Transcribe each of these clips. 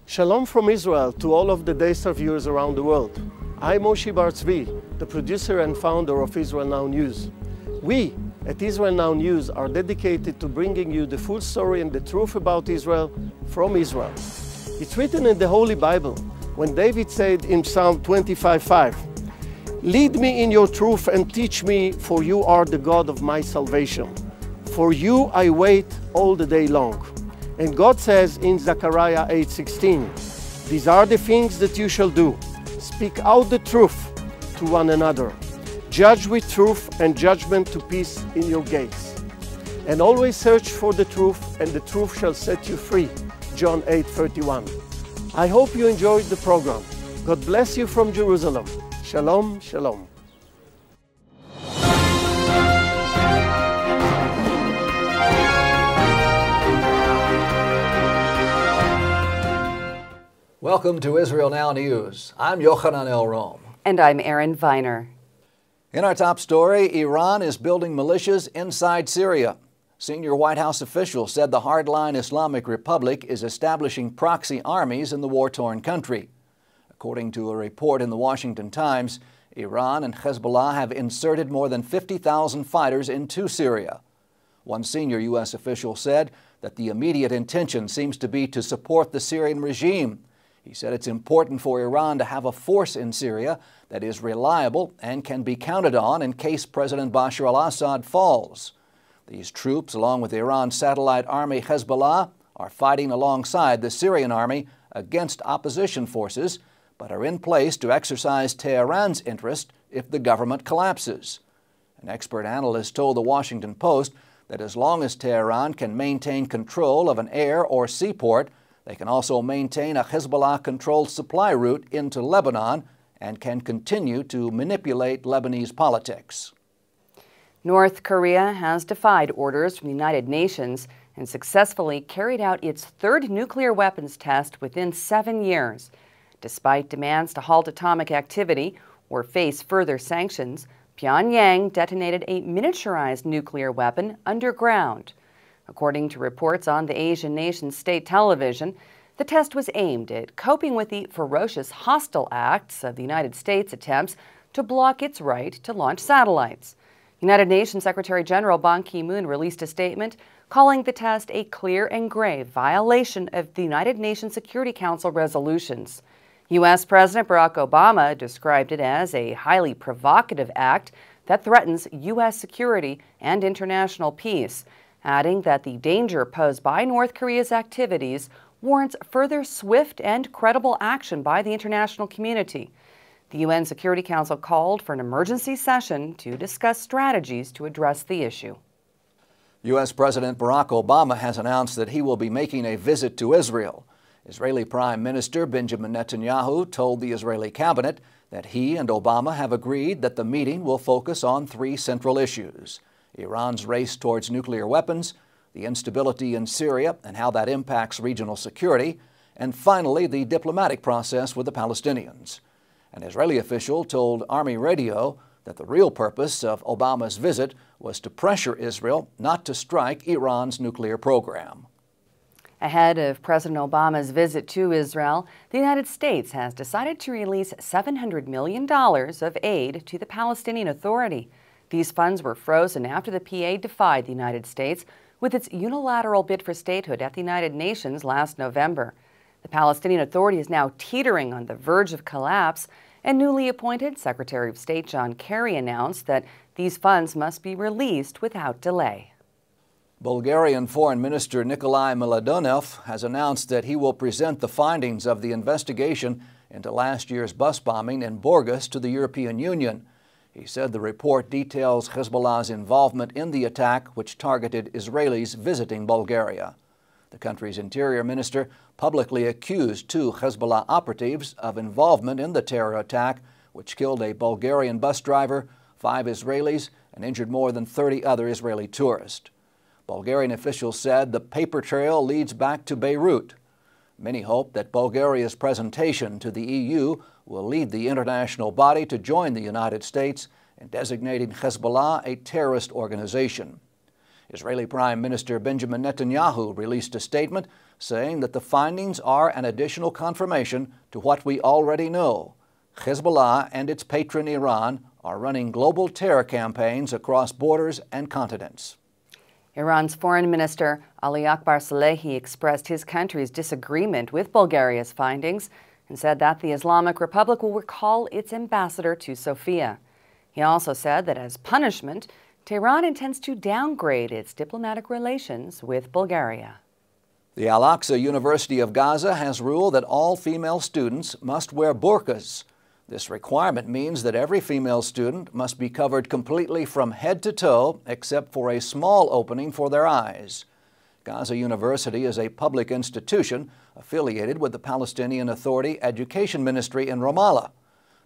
Shalom from Israel to all of the Daystar viewers around the world. I'm Moshe Bar Tzvi, the producer and founder of Israel Now News. We at Israel Now News are dedicated to bringing you the full story and the truth about Israel from Israel. It's written in the Holy Bible when David said in Psalm 25:5, "Lead me in your truth and teach me, for you are the God of my salvation. For you I wait all the day long." And God says in Zechariah 8:16, "These are the things that you shall do. Speak out the truth to one another. Judge with truth and judgment to peace in your gates. And always search for the truth, and the truth shall set you free." John 8:31. I hope you enjoyed the program. God bless you from Jerusalem. Shalom, shalom. Welcome to Israel Now News. I'm Yochanan El-Rom. And I'm Erin Viner. In our top story, Iran is building militias inside Syria. Senior White House officials said the hardline Islamic Republic is establishing proxy armies in the war-torn country. According to a report in the Washington Times, Iran and Hezbollah have inserted more than 50,000 fighters into Syria. One senior U.S. official said that the immediate intention seems to be to support the Syrian regime. He said it's important for Iran to have a force in Syria that is reliable and can be counted on in case President Bashar al-Assad falls. These troops, along with Iran's satellite army Hezbollah, are fighting alongside the Syrian army against opposition forces, but are in place to exercise Tehran's interest if the government collapses. An expert analyst told the Washington Post that as long as Tehran can maintain control of an air or seaport, they can also maintain a Hezbollah-controlled supply route into Lebanon and can continue to manipulate Lebanese politics. North Korea has defied orders from the United Nations and successfully carried out its third nuclear weapons test within 7 years. Despite demands to halt atomic activity or face further sanctions, Pyongyang detonated a miniaturized nuclear weapon underground. According to reports on the Asian nation's state television, the test was aimed at coping with the ferocious hostile acts of the United States' attempts to block its right to launch satellites. United Nations Secretary General Ban Ki-moon released a statement calling the test a clear and grave violation of the United Nations Security Council resolutions. U.S. President Barack Obama described it as a highly provocative act that threatens U.S. security and international peace, adding that the danger posed by North Korea's activities warrants further swift and credible action by the international community. The UN Security Council called for an emergency session to discuss strategies to address the issue. U.S. President Barack Obama has announced that he will be making a visit to Israel. Israeli Prime Minister Benjamin Netanyahu told the Israeli cabinet that he and Obama have agreed that the meeting will focus on 3 central issues: Iran's race towards nuclear weapons, the instability in Syria and how that impacts regional security, and finally the diplomatic process with the Palestinians. An Israeli official told Army Radio that the real purpose of Obama's visit was to pressure Israel not to strike Iran's nuclear program. Ahead of President Obama's visit to Israel, the United States has decided to release $700 million of aid to the Palestinian Authority. These funds were frozen after the PA defied the United States with its unilateral bid for statehood at the United Nations last November. The Palestinian Authority is now teetering on the verge of collapse, and newly appointed Secretary of State John Kerry announced that these funds must be released without delay. Bulgarian Foreign Minister Nikolai Miladonov has announced that he will present the findings of the investigation into last year's bus bombing in Burgas to the European Union. He said the report details Hezbollah's involvement in the attack, which targeted Israelis visiting Bulgaria. The country's interior minister publicly accused 2 Hezbollah operatives of involvement in the terror attack, which killed a Bulgarian bus driver, 5 Israelis, and injured more than 30 other Israeli tourists. Bulgarian officials said the paper trail leads back to Beirut. Many hope that Bulgaria's presentation to the EU will lead the international body to join the United States in designating Hezbollah a terrorist organization. Israeli Prime Minister Benjamin Netanyahu released a statement saying that the findings are an additional confirmation to what we already know. Hezbollah and its patron Iran are running global terror campaigns across borders and continents. Iran's Foreign Minister Ali Akbar Salehi expressed his country's disagreement with Bulgaria's findings and said that the Islamic Republic will recall its ambassador to Sofia. He also said that as punishment, Tehran intends to downgrade its diplomatic relations with Bulgaria. The Al-Aqsa University of Gaza has ruled that all female students must wear burqas. This requirement means that every female student must be covered completely from head to toe except for a small opening for their eyes. Gaza University is a public institution affiliated with the Palestinian Authority Education Ministry in Ramallah.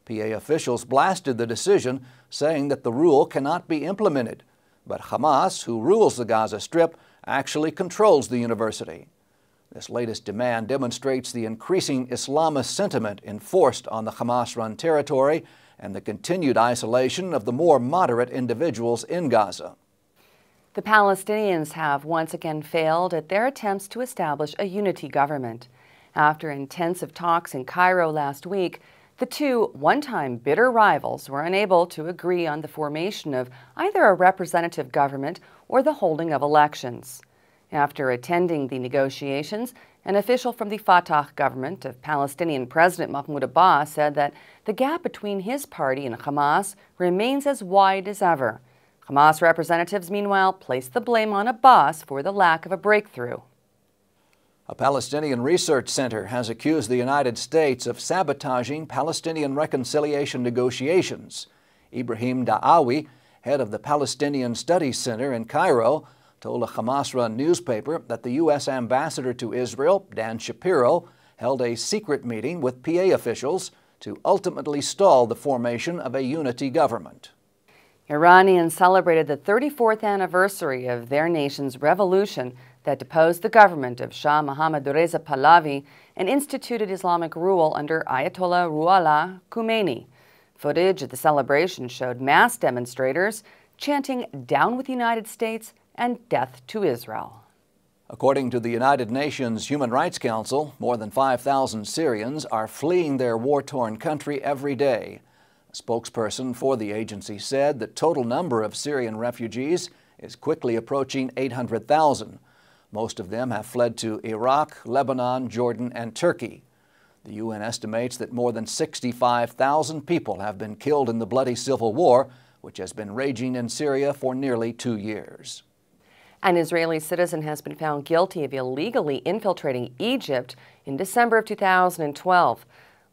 PA officials blasted the decision, saying that the rule cannot be implemented. But Hamas, who rules the Gaza Strip, actually controls the university. This latest demand demonstrates the increasing Islamist sentiment enforced on the Hamas-run territory and the continued isolation of the more moderate individuals in Gaza. The Palestinians have once again failed at their attempts to establish a unity government. After intensive talks in Cairo last week, the two one-time bitter rivals were unable to agree on the formation of either a representative government or the holding of elections. After attending the negotiations, an official from the Fatah government of Palestinian President Mahmoud Abbas said that the gap between his party and Hamas remains as wide as ever. Hamas representatives, meanwhile, placed the blame on Abbas for the lack of a breakthrough. A Palestinian research center has accused the United States of sabotaging Palestinian reconciliation negotiations. Ibrahim Da'awi, head of the Palestinian Studies Center in Cairo, told a Hamas-run newspaper that the U.S. ambassador to Israel, Dan Shapiro, held a secret meeting with PA officials to ultimately stall the formation of a unity government. Iranians celebrated the 34th anniversary of their nation's revolution that deposed the government of Shah Mohammad Reza Pahlavi and instituted Islamic rule under Ayatollah Ruhollah Khomeini. Footage of the celebration showed mass demonstrators chanting "Down with the United States" and "Death to Israel." According to the United Nations Human Rights Council, more than 5,000 Syrians are fleeing their war-torn country every day. A spokesperson for the agency said the total number of Syrian refugees is quickly approaching 800,000. Most of them have fled to Iraq, Lebanon, Jordan, and Turkey. The UN estimates that more than 65,000 people have been killed in the bloody civil war, which has been raging in Syria for nearly 2 years. An Israeli citizen has been found guilty of illegally infiltrating Egypt in December of 2012.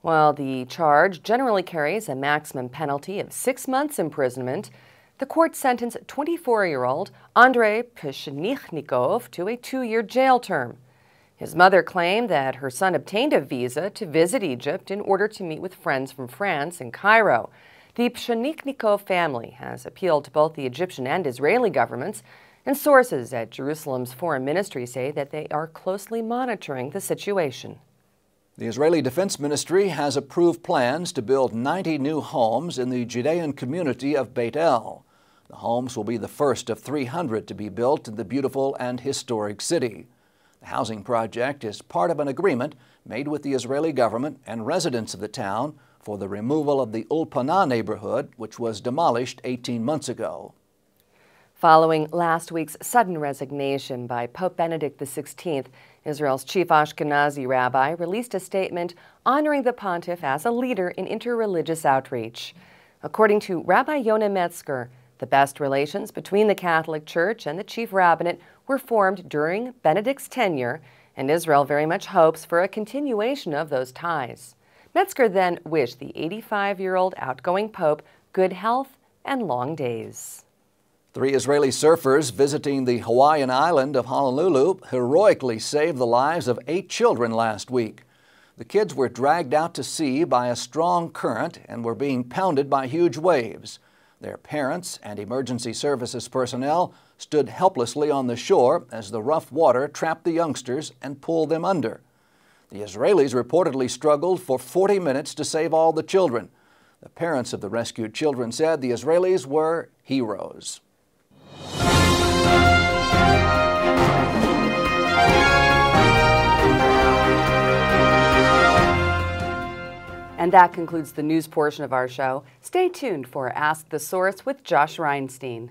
While the charge generally carries a maximum penalty of 6 months imprisonment, the court sentenced 24-year-old Andrei Pshenichnikov to a 2-year jail term. His mother claimed that her son obtained a visa to visit Egypt in order to meet with friends from France in Cairo. The Pshenichnikov family has appealed to both the Egyptian and Israeli governments, and sources at Jerusalem's foreign ministry say that they are closely monitoring the situation. The Israeli Defense Ministry has approved plans to build 90 new homes in the Judean community of Beit El. The homes will be the first of 300 to be built in the beautiful and historic city. The housing project is part of an agreement made with the Israeli government and residents of the town for the removal of the Ulpana neighborhood, which was demolished 18 months ago. Following last week's sudden resignation by Pope Benedict XVI, Israel's chief Ashkenazi rabbi released a statement honoring the pontiff as a leader in interreligious outreach. According to Rabbi Yonah Metzger, the best relations between the Catholic Church and the chief rabbinate were formed during Benedict's tenure, and Israel very much hopes for a continuation of those ties. Metzger then wished the 85-year-old outgoing pope good health and long days. 3 Israeli surfers visiting the Hawaiian island of Honolulu heroically saved the lives of 8 children last week. The kids were dragged out to sea by a strong current and were being pounded by huge waves. Their parents and emergency services personnel stood helplessly on the shore as the rough water trapped the youngsters and pulled them under. The Israelis reportedly struggled for 40 minutes to save all the children. The parents of the rescued children said the Israelis were heroes. And that concludes the news portion of our show. Stay tuned for Ask the Source with Josh Reinstein.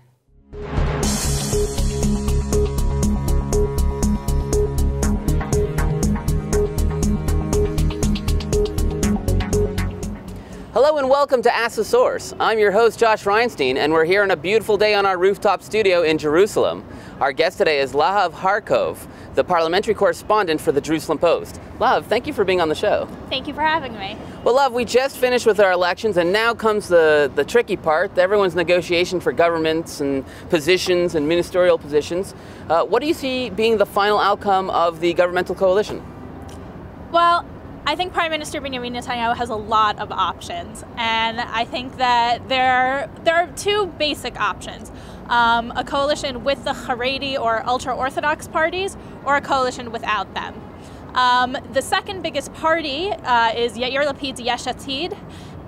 Hello and welcome to Ask the Source. I'm your host, Josh Reinstein, and we're here on a beautiful day on our rooftop studio in Jerusalem. Our guest today is Lahav Harkov, the parliamentary correspondent for the Jerusalem Post. Lahav, thank you for being on the show. Thank you for having me. Well, Lahav, we just finished with our elections, and now comes the tricky part, everyone's negotiation for governments and positions and ministerial positions. What do you see being the final outcome of the governmental coalition? Well, I think Prime Minister Benjamin Netanyahu has a lot of options, and I think that there are two basic options. A coalition with the Haredi or ultra-Orthodox parties, or a coalition without them. The second biggest party is Yair Lapid's Yesh Atid,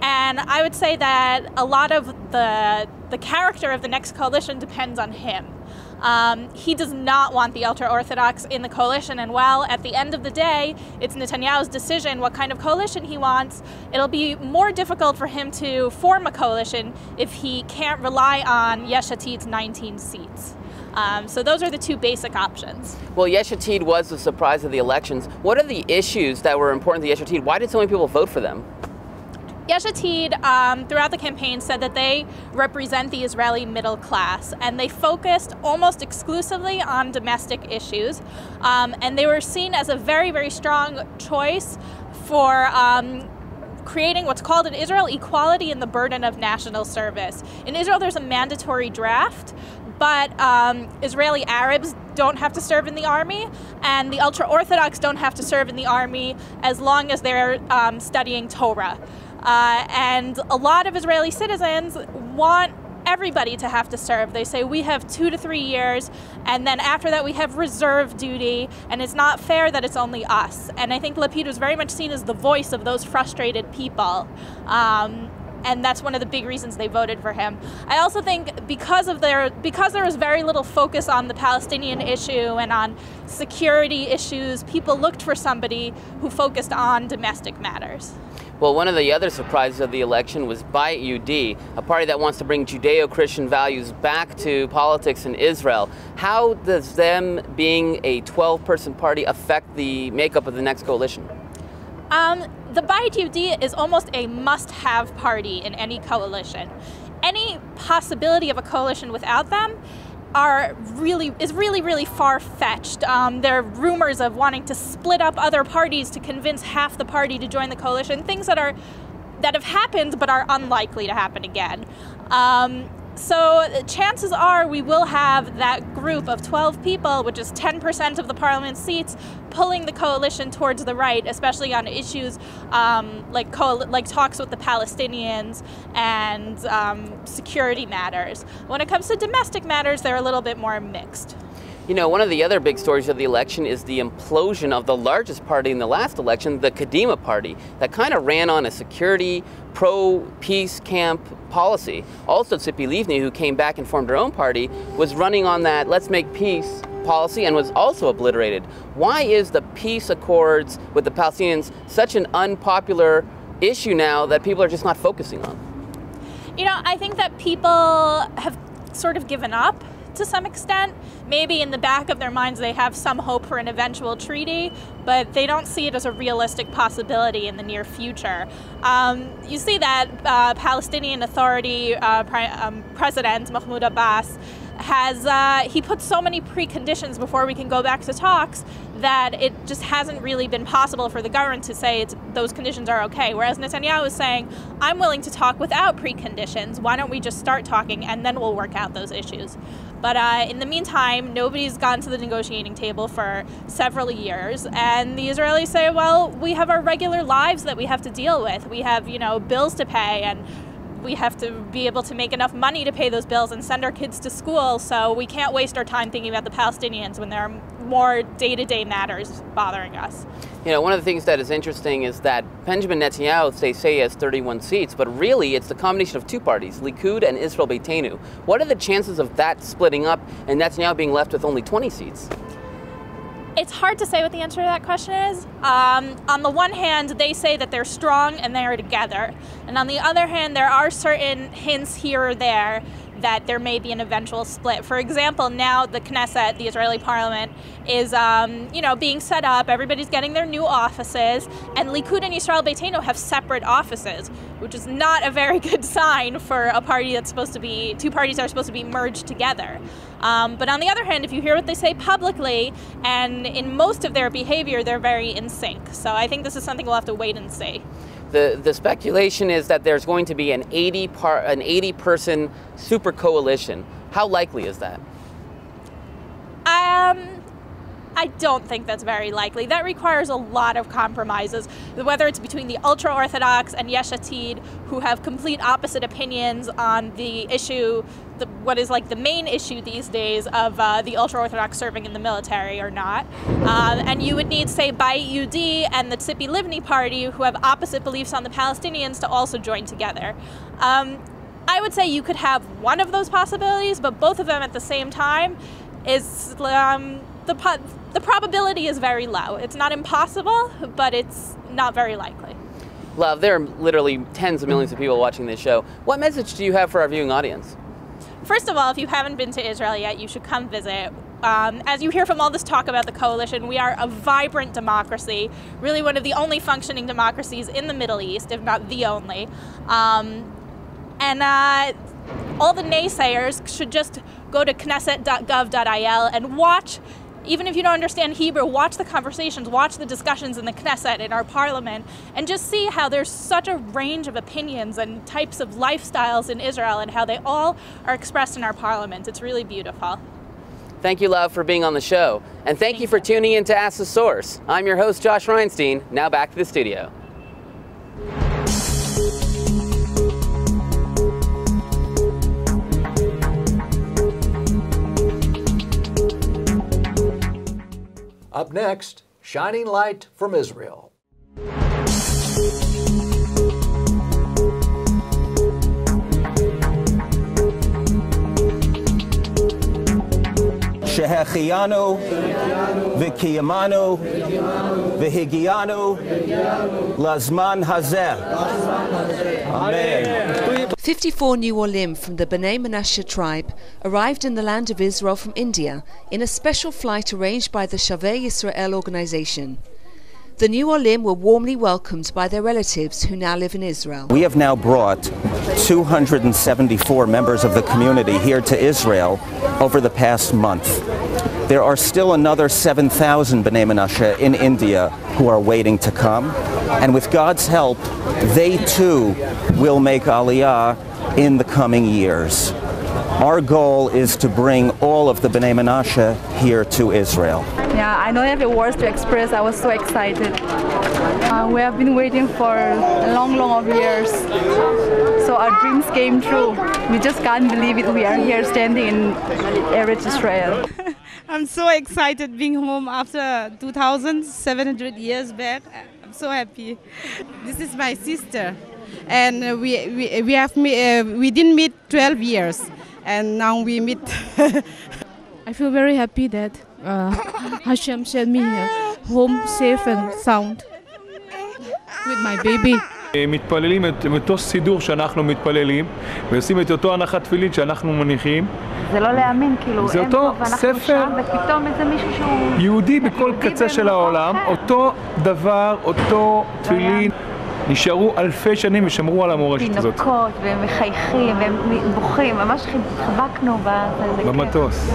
and I would say that a lot of the character of the next coalition depends on him. He does not want the ultra-Orthodox in the coalition, and while at the end of the day, it's Netanyahu's decision what kind of coalition he wants, it'll be more difficult for him to form a coalition if he can't rely on Yesh Atid's 19 seats. So those are the two basic options. Well, Yesh Atid was the surprise of the elections. What are the issues that were important to Yesh Atid? Why did so many people vote for them? Yesh Atid, throughout the campaign, said that they represent the Israeli middle class, and they focused almost exclusively on domestic issues, and they were seen as a very, very strong choice for creating what's called in Israel equality in the burden of national service. In Israel, there's a mandatory draft, but Israeli Arabs don't have to serve in the army, and the ultra-Orthodox don't have to serve in the army as long as they're studying Torah. And a lot of Israeli citizens want everybody to have to serve. They say we have 2 to 3 years, and then after that we have reserve duty, and it's not fair that it's only us. And I think Lapid was very much seen as the voice of those frustrated people. And that's one of the big reasons they voted for him. I also think because there was very little focus on the Palestinian issue and on security issues, people looked for somebody who focused on domestic matters. Well, one of the other surprises of the election was Bayit Yehudi, a party that wants to bring Judeo-Christian values back to politics in Israel. How does them being a 12-person party affect the makeup of the next coalition? The Bayit Yehudi is almost a must-have party in any coalition. Any possibility of a coalition without them is really far-fetched. There are rumors of wanting to split up other parties to convince half the party to join the coalition, things that have happened but are unlikely to happen again. So chances are we will have that group of 12 people, which is 10% of the parliament seats, pulling the coalition towards the right, especially on issues like talks with the Palestinians and security matters. When it comes to domestic matters, they're a little bit more mixed. You know, one of the other big stories of the election is the implosion of the largest party in the last election, the Kadima party, that kind of ran on a security, pro-peace camp policy. Also, Tzipi Livni, who came back and formed her own party, was running on that let's make peace policy and was also obliterated. Why is the peace accords with the Palestinians such an unpopular issue now that people are just not focusing on? You know, I think that people have sort of given up to some extent. Maybe in the back of their minds they have some hope for an eventual treaty, but they don't see it as a realistic possibility in the near future. You see that Palestinian Authority President Mahmoud Abbas he put so many preconditions before we can go back to talks that it just hasn't really been possible for the government to say those conditions are okay. Whereas Netanyahu is saying, I'm willing to talk without preconditions. Why don't we just start talking and then we'll work out those issues? But in the meantime, nobody's gone to the negotiating table for several years, and the Israelis say, well, we have our regular lives that we have to deal with. We have, bills to pay, and we have to be able to make enough money to pay those bills and send our kids to school, so we can't waste our time thinking about the Palestinians when there are more day-to-day matters bothering us. You know, one of the things that is interesting is that Benjamin Netanyahu, they say he has 31 seats, but really it's the combination of two parties, Likud and Israel Beitenu. What are the chances of that splitting up and Netanyahu being left with only 20 seats? It's hard to say what the answer to that question is. On the one hand, they say that they're strong and they are together. And on the other hand, there are certain hints here or there that there may be an eventual split. For example, now the Knesset, the Israeli parliament, is being set up. Everybody's getting their new offices, and Likud and Yisrael Beitenu have separate offices, which is not a very good sign for a party that's supposed to be, two parties that are supposed to be merged together. But on the other hand, if you hear what they say publicly, and in most of their behavior, they're very in sync. So I think this is something we'll have to wait and see. The speculation is that there's going to be an 80-person super coalition. How likely is that? I don't think that's very likely. That requires a lot of compromises, whether it's between the ultra-Orthodox and Yesh Atid, who have complete opposite opinions on the issue, what is like the main issue these days of the ultra-Orthodox serving in the military or not. And you would need, say, Bayit Yehudi and the Tzipi Livni party, who have opposite beliefs on the Palestinians, to also join together. I would say you could have one of those possibilities, but both of them at the same time is the probability is very low. It's not impossible, but it's not very likely. Love, there are literally tens of millions of people watching this show. What message do you have for our viewing audience? First of all, if you haven't been to Israel yet, you should come visit. As you hear from all this talk about the coalition, we are a vibrant democracy, really one of the only functioning democracies in the Middle East, if not the only. And all the naysayers should just go to knesset.gov.il and watch. Even if you don't understand Hebrew, watch the conversations, watch the discussions in the Knesset, in our parliament, and just see how there's such a range of opinions and types of lifestyles in Israel and how they all are expressed in our parliament. It's really beautiful. Thank you, Love, for being on the show. And thank you for tuning in to Ask the Source. I'm your host, Josh Reinstein. Now back to the studio. Up next, Shining Light from Israel. שהחיינו וקיימנו והגיענו לזמן הזה. Amen. 54 new Olim from the Bnei Menashe tribe arrived in the land of Israel from India in a special flight arranged by the Shavei Yisrael organization. The new Olim were warmly welcomed by their relatives who now live in Israel. We have now brought 274 members of the community here to Israel over the past month. There are still another 7,000 Bnei Menashe in India who are waiting to come, and with God's help, they too will make Aliyah in the coming years. Our goal is to bring all of the Bnei Menashe here to Israel. Yeah, I don't have the words to express. I was so excited. We have been waiting for a long of years. So our dreams came true. We just can't believe it. We are here standing in Eretz Israel. I'm so excited being home after 2,700 years back. I'm so happy. This is my sister, and we didn't meet 12 years, and now we meet. I feel very happy that Hashem sent me here home safe and sound with my baby. מתפללים את אותו סידור שאנחנו מתפללים ועושים את אותו הנחת תפילין שאנחנו מניחים. זה לא להאמין, כאילו זה אותו ספר ופתאום איזה מישהו שהוא יהודי בכל קצה של העולם, אותו דבר, אותו תפילין. נשארו אלפי שנים ושמרו על המורשת הזאת. תינוקות והם מחייכים והם בוכים, ממש חיבקנו במטוס.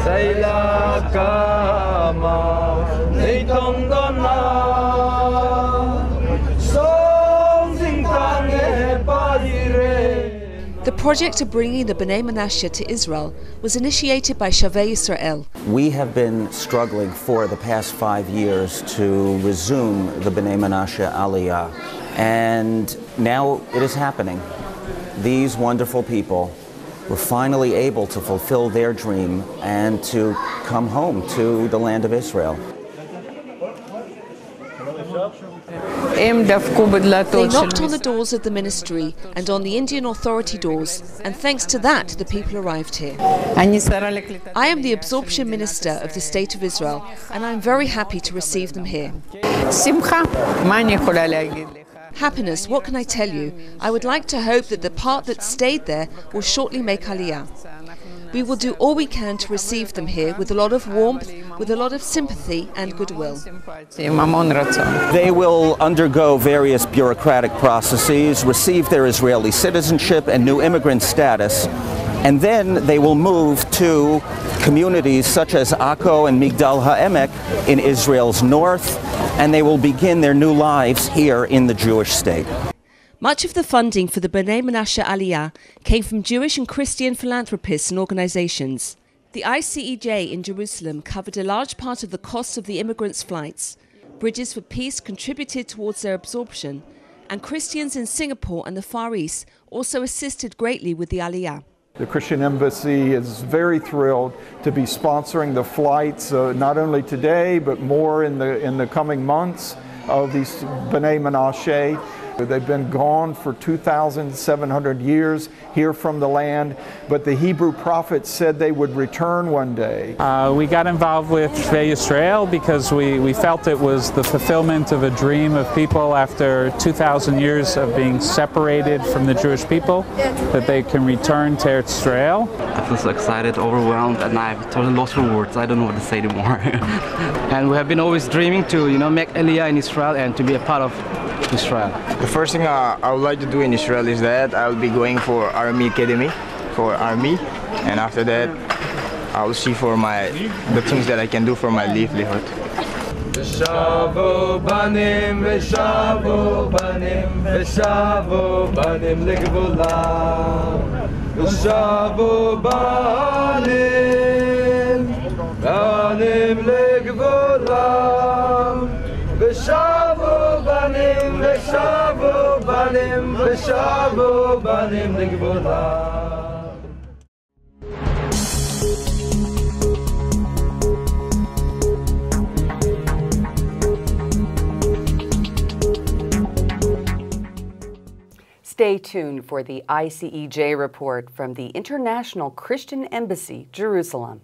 The project of bringing the Bnei Menashe to Israel was initiated by Shavei Yisrael. We have been struggling for the past 5 years to resume the Bnei Menashe Aliyah, and now it is happening. These wonderful people were finally able to fulfill their dream and to come home to the land of Israel. They knocked on the doors of the ministry and on the Indian authority doors, and thanks to that the people arrived here. I am the absorption minister of the State of Israel, and I'm very happy to receive them here. Happiness, what can I tell you? I would like to hope that the part that stayed there will shortly make Aliyah. We will do all we can to receive them here with a lot of warmth, with a lot of sympathy and goodwill. They will undergo various bureaucratic processes, receive their Israeli citizenship and new immigrant status, and then they will move to communities such as Akko and Migdal HaEmek in Israel's north, and they will begin their new lives here in the Jewish state. Much of the funding for the B'nai Menashe Aliyah came from Jewish and Christian philanthropists and organizations. The ICJ in Jerusalem covered a large part of the cost of the immigrants' flights. Bridges for Peace contributed towards their absorption, and Christians in Singapore and the Far East also assisted greatly with the Aliyah. The Christian Embassy is very thrilled to be sponsoring the flights, not only today, but more in the coming months of these B'nai Menashe. They've been gone for 2,700 years here from the land, but the Hebrew prophets said they would return one day. We got involved with ICJ Report because we felt it was the fulfillment of a dream of people after 2,000 years of being separated from the Jewish people, that they can return to Eretz Israel. I feel so excited, overwhelmed, and I've totally lost for words. I don't know what to say anymore. And we have been always dreaming to, make Aliyah in Israel and to be a part of Israel. The first thing I would like to do in Israel is that I'll be going for Army Academy, for Army, and after that I will see for the things that I can do for my livelihood. ושבו בנים ושבו בנים ושבו בנים לגבולם ושבו בנים בנים לגבולם ושבו בנים ושבו בנים ושבו בנים לגבולם. Stay tuned for the ICEJ report from the International Christian Embassy, Jerusalem.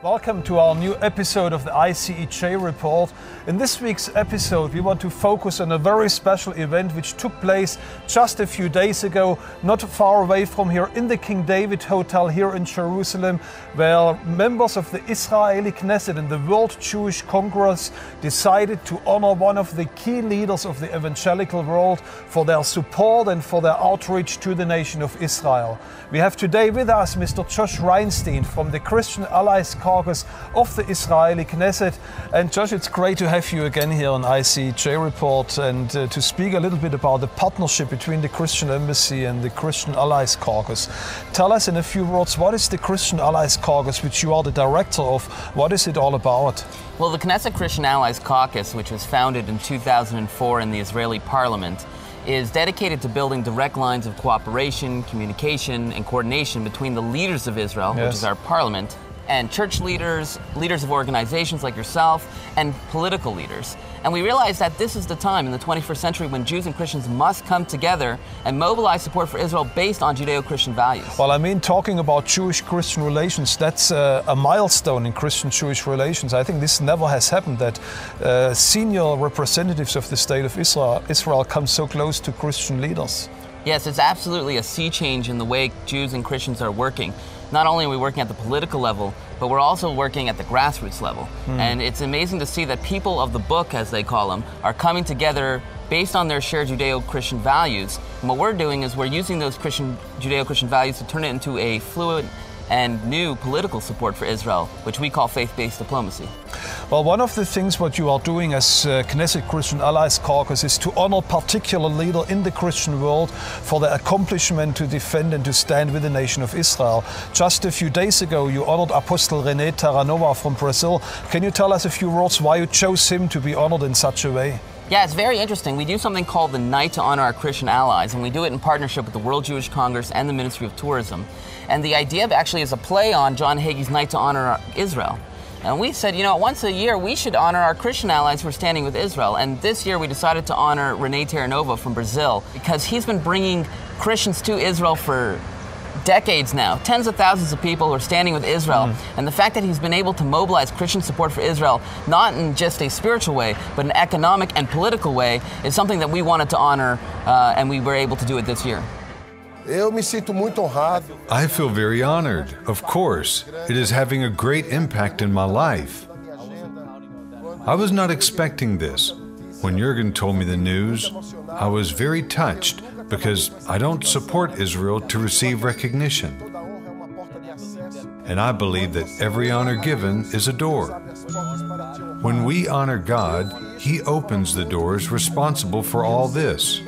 Welcome to our new episode of the ICEJ Report. In this week's episode, we want to focus on a very special event which took place just a few days ago, not far away from here in the King David Hotel here in Jerusalem, where members of the Israeli Knesset and the World Jewish Congress decided to honor one of the key leaders of the evangelical world for their support and for their outreach to the nation of Israel. We have today with us Mr. Josh Reinstein from the Christian Allies Caucus of the Israeli Knesset. And Josh, it's great to have you again here on ICJ Report and to speak a little bit about the partnership between the Christian Embassy and the Christian Allies Caucus. Tell us in a few words, what is the Christian Allies Caucus, which you are the director of? What is it all about? Well, the Knesset Christian Allies Caucus, which was founded in 2004 in the Israeli parliament, is dedicated to building direct lines of cooperation, communication, and coordination between the leaders of Israel, which is our parliament, and church leaders, leaders of organizations like yourself, and political leaders. And we realized that this is the time in the 21st century when Jews and Christians must come together and mobilize support for Israel based on Judeo-Christian values. Well, I mean, talking about Jewish-Christian relations, that's a milestone in Christian-Jewish relations. I think this never has happened, that senior representatives of the State of Israel come so close to Christian leaders. Yes, it's absolutely a sea change in the way Jews and Christians are working. Not only are we working at the political level, but we're also working at the grassroots level. And it's amazing to see that people of the book, as they call them, are coming together based on their shared Judeo-Christian values. And what we're doing is we're using those Judeo-Christian values to turn it into a fluid and new political support for Israel, which we call faith-based diplomacy. Well, one of the things what you are doing as Knesset Christian Allies Caucus is to honor particular leader in the Christian world for their accomplishment to defend and to stand with the nation of Israel. Just a few days ago, you honored Apostle René Terranova from Brazil. Can you tell us a few words why you chose him to be honored in such a way? Yeah, it's very interesting. We do something called the Night to Honor Our Christian Allies, and we do it in partnership with the World Jewish Congress and the Ministry of Tourism. And the idea actually is a play on John Hagee's Night to Honor Israel. And we said, you know, once a year we should honor our Christian allies who are standing with Israel. And this year we decided to honor René Terranova from Brazil because he's been bringing Christians to Israel for decades now. Tens of thousands of people are standing with Israel. And the fact that he's been able to mobilize Christian support for Israel, not in just a spiritual way, but an economic and political way, is something that we wanted to honor, and we were able to do it this year. I feel very honored. Of course, it is having a great impact in my life. I was not expecting this. When Jürgen told me the news, I was very touched because I don't support Israel to receive recognition. And I believe that every honor given is a door. When we honor God, He opens the doors responsible for all this.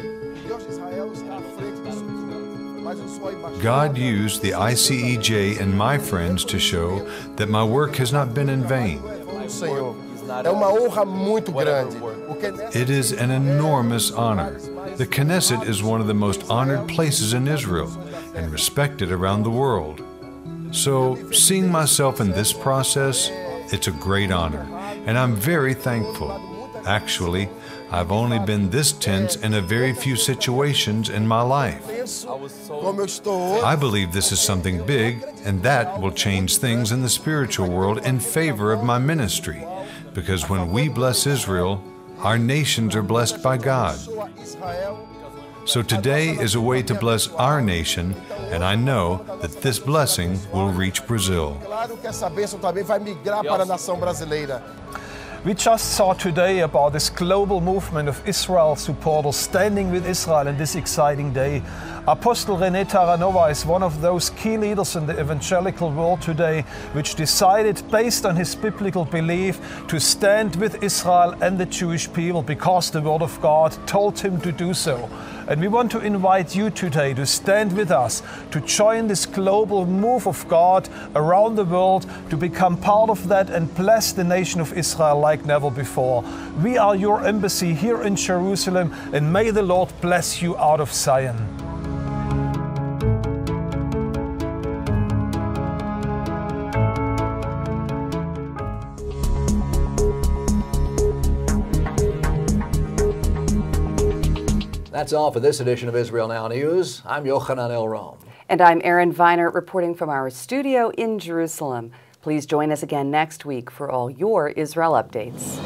God used the ICEJ and my friends to show that my work has not been in vain. It is an enormous honor. The Knesset is one of the most honored places in Israel and respected around the world. So, seeing myself in this process, it's a great honor, and I'm very thankful. Actually, I've only been this tense in a very few situations in my life. I believe this is something big, and that will change things in the spiritual world in favor of my ministry, because when we bless Israel, our nations are blessed by God. So today is a way to bless our nation, and I know that this blessing will reach Brazil. We just saw today about this global movement of Israel supporters standing with Israel in this exciting day. Apostle René Terranova is one of those key leaders in the evangelical world today, which decided, based on his biblical belief, to stand with Israel and the Jewish people because the Word of God told him to do so. And we want to invite you today to stand with us, to join this global move of God around the world, to become part of that and bless the nation of Israel like never before. We are your embassy here in Jerusalem, and may the Lord bless you out of Zion. That's all for this edition of Israel Now News. I'm Yochanan El-Rom. And I'm Erin Viner, reporting from our studio in Jerusalem. Please join us again next week for all your Israel updates.